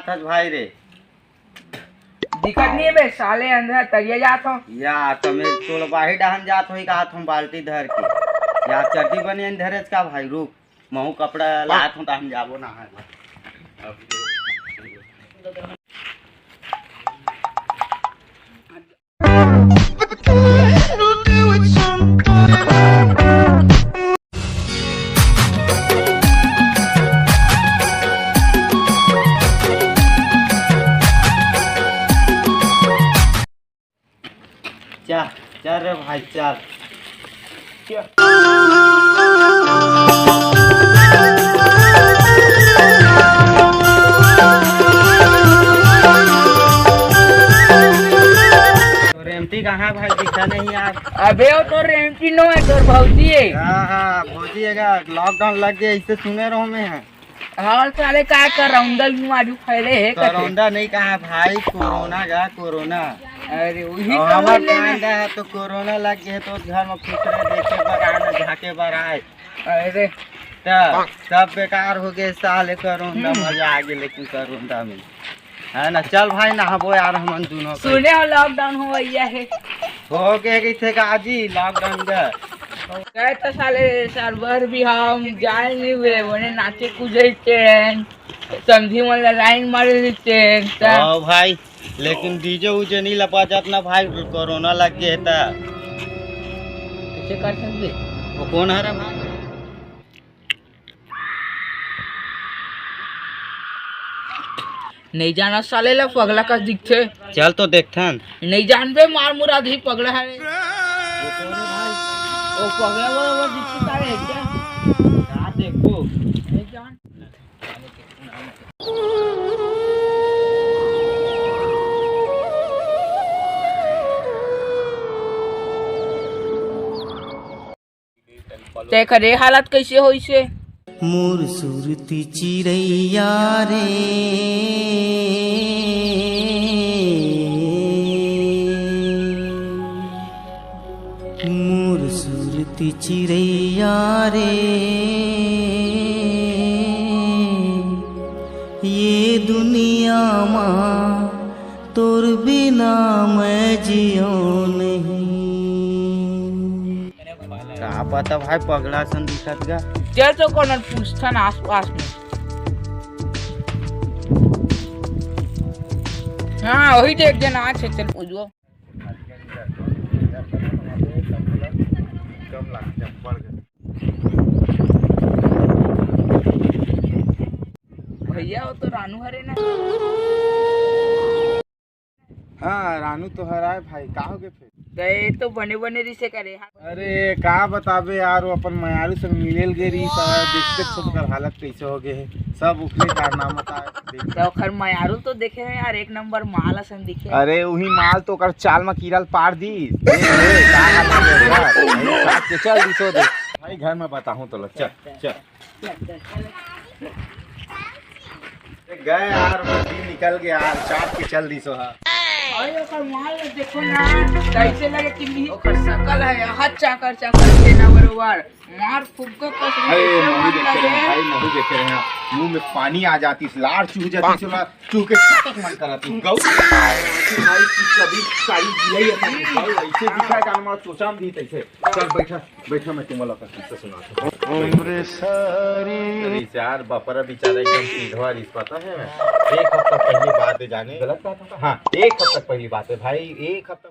जात हस भाई रे? दिक्कत नहीं है बे, साले अंदर तरिया जात हो या तो मैं तोड़ बाही डहन जात होई का हम बाल्टी धर के या चड्डी बनियन धरेज का भाई? रुक महू कपड़ा लात हूँ हम जाबो ना है। चल चल रे भाई चल। रेमती कहाँ भाई दिखा नहीं आप? अबे वो तो रेमती नो है, तोर भौजी है। हाँ भौजी है, लॉकडाउन लग गया इससे सुने रहो मैं। हाँ साले का करौंदा बीमारी फैले है। करौंदा नहीं कहा भाई, कोरोना का कोरोना। अरे वही हमारे है तो कोरोना लग गया तो घर में फिक्रे देखे बराए झाके बराए। अरे सब बेकार हो गए साले कोरोना, मजा आ गया लेकिन कोरोना में है ना। चल भाई नहाबो यार हम दोनों। सुने हो लॉकडाउन हो गया है? हो गए थे काजी लॉकडाउन का। कहे तो साले सर्वर भी हम जाए नहीं हुए, उन्हें नाचे कूदे समझी वाला लाइन मार लेते भाई, लेकिन डीजे उजे नहीं लपा जात ना भाई, कोरोना लग गया था। कैसे कर सकते? वो कौन है रे भाई? नहीं जाना साले ला पगला का दिखते। चल तो देखथन। नहीं जानबे मार मुराद ही पगला है। वो कौन है भाई? ओ पगला वो दिखते साले है क्या? कहाँ देखो? नहीं जान। ते करे हालत कैसे होई से? मोर सुरती चिड़ैया रे मोर सुरती चिड़ैया रे, ये दुनिया माँ तोर बिना मैं जियो नहीं। का पता भाई पगला सन दिखत गा। चल तो कौन पूछथन आस पास में। हाँ वही तो एक जन आज है, चल पूछो। भैया वो तो रानू हरे ना। हाँ रानू तो हराए भाई, का हो गए फिर? गए तो बने बने रिसे करे। अरे का बताबे यार, वो अपन मयारू संग मिलेल गए रही सारा, देखते सबकर हालत कैसे हो गए है, सब उखले कारनामा था। तो खर मयारू तो देखे हैं यार, एक नंबर माल असन दिखे। अरे वही माल तो कर चाल में कीरल पार दी। चल दिसो दे भाई, घर में बताऊं तो चल चल गए यार, दिन निकल गया यार, चाट के चल दिसो। हाँ अरे ओकर माल देखो ना, कैसे लगे कि ओकर शकल है हाथ चाकर चाकर के ना बरोबर मार फुग्गो को। अरे नहीं देखे रहे हैं, मुंह में पानी आ जाती, लार चूह जाती, चूह के मन करा तू गौ भाई की कभी सारी गिलाई अपन गौ ऐसे दिखा का हमारा सोचाम दी तैसे। चल बैठा बैठा, मैं तुम्हारा किस्सा सुनाता हूं। उम्र सारी यार बापरा बेचारा एकदम सीधा रिस पता है। मैं एक हफ्ता पहली बात है, जाने गलत बात है। हाँ एक हफ्ता पहली बात है भाई, एक हफ्ता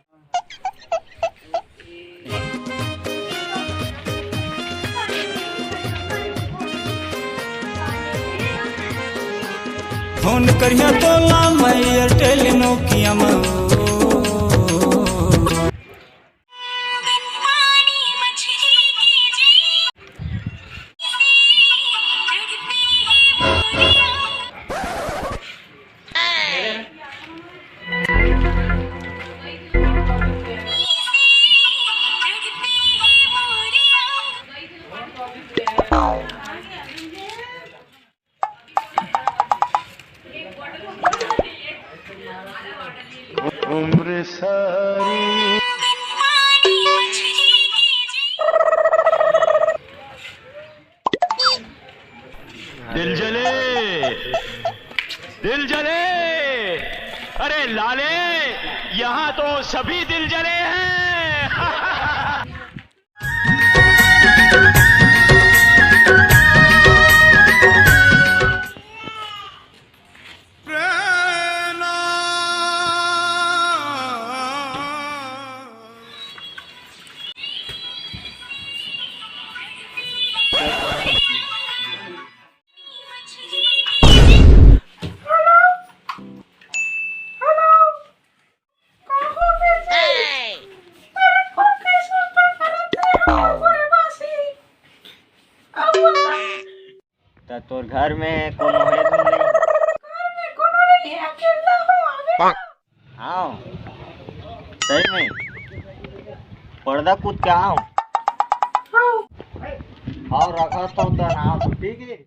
फोन करिया तो ला मैं एयरटेल नोकिया में। उम्र सारी दिल जले अरे लाले, यहाँ तो सभी दिल जले हैं। तो तोर घर में कोनो है तुम नहीं? आओ सही में पर्दा कूद के आओ। हाँ रखा तो ना ठीक है।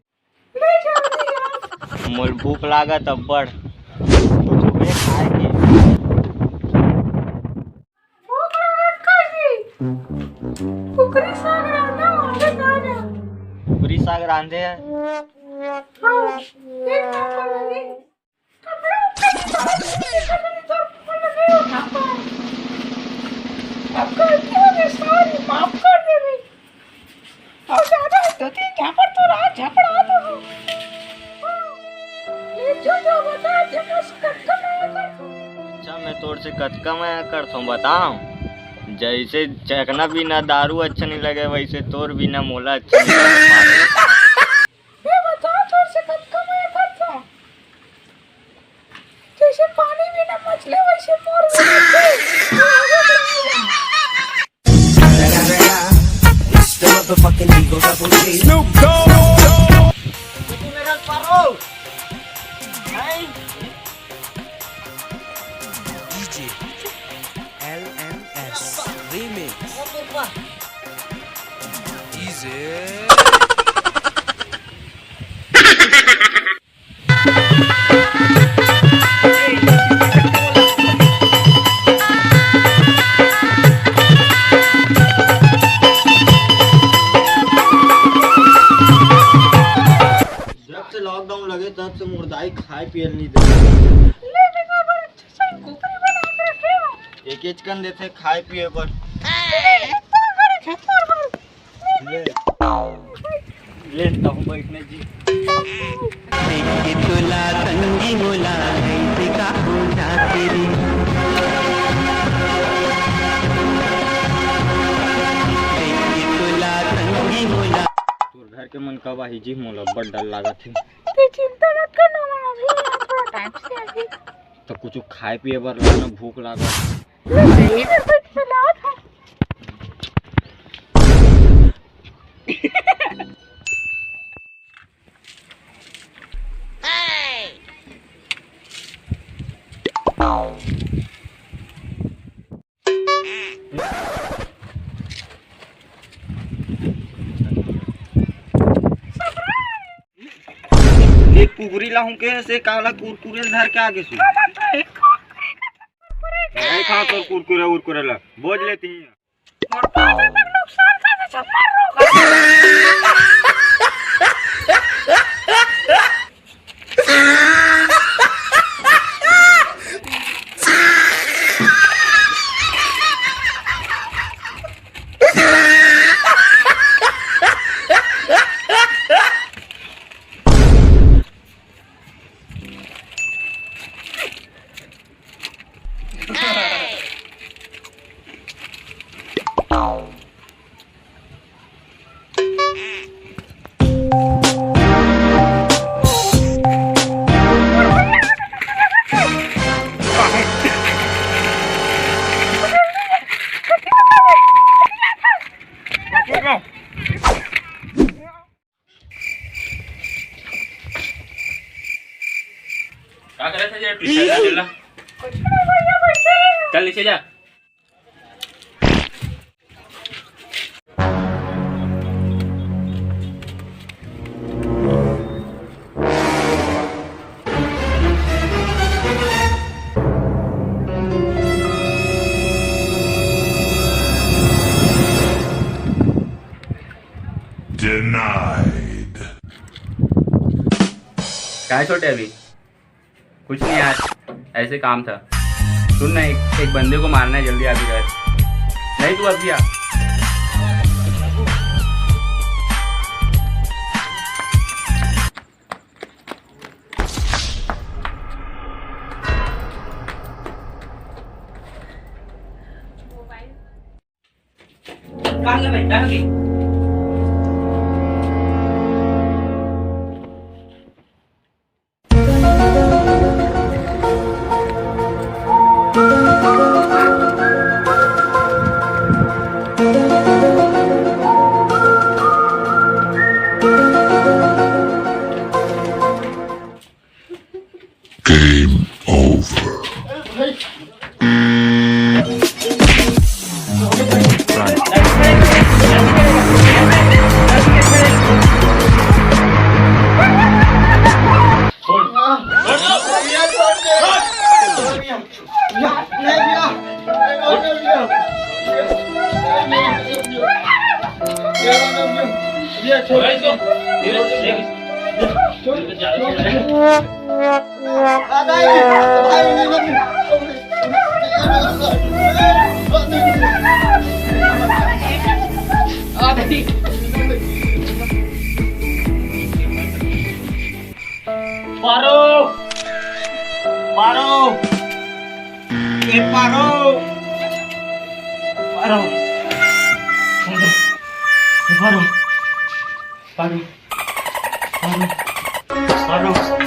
मोर भूख लागत अब्बड़ कुछ भी खाएंगे। पूरी साग रांधे है। अच्छा मैं तोर से कतका मैं करता हूँ बताऊं। जैसे चखना बिना दारू अच्छा नहीं लगे वैसे तोर बिना मोला अच्छा नहीं लगे। जैसे पानी बिना मछली वैसे मोर जब से लॉकडाउन लगे तब से मुर्दाई खाए पिए नहीं दे। एक एक कन देते खाए पिए पर। लेता हूँ बैठने जी। तोर घर के मन कब आई जी मोला बड़ डर लागत है। चिंता मत करना अभी थोड़ा टाइम से आएगी। तो कुछ खाए पिए बर लाना भूख लागत। एक कुकुरी लाऊं के से काला कुरकुरे धर के आगे सु नहीं खा तो कुरकुरे उरकुरे ला बोझ लेती हैं। क्या कर रहे थे चल नीचे जा। क्या छोटे अभी कुछ नहीं यार, ऐसे काम था। सुन ना, एक बंदे को मारना है, जल्दी आ भी घर। नहीं तू अभी आ। कहाँ गए भाई, कहाँ गए?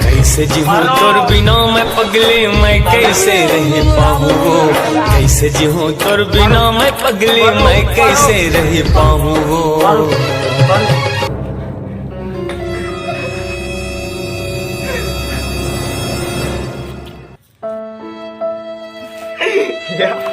कैसे जीऊँ तोर बिना मैं पगली, मैं कैसे रह पाऊँ। कैसे जीऊँ तोर बिना मैं पगली, मैं कैसे रह पाऊँ। Yeah.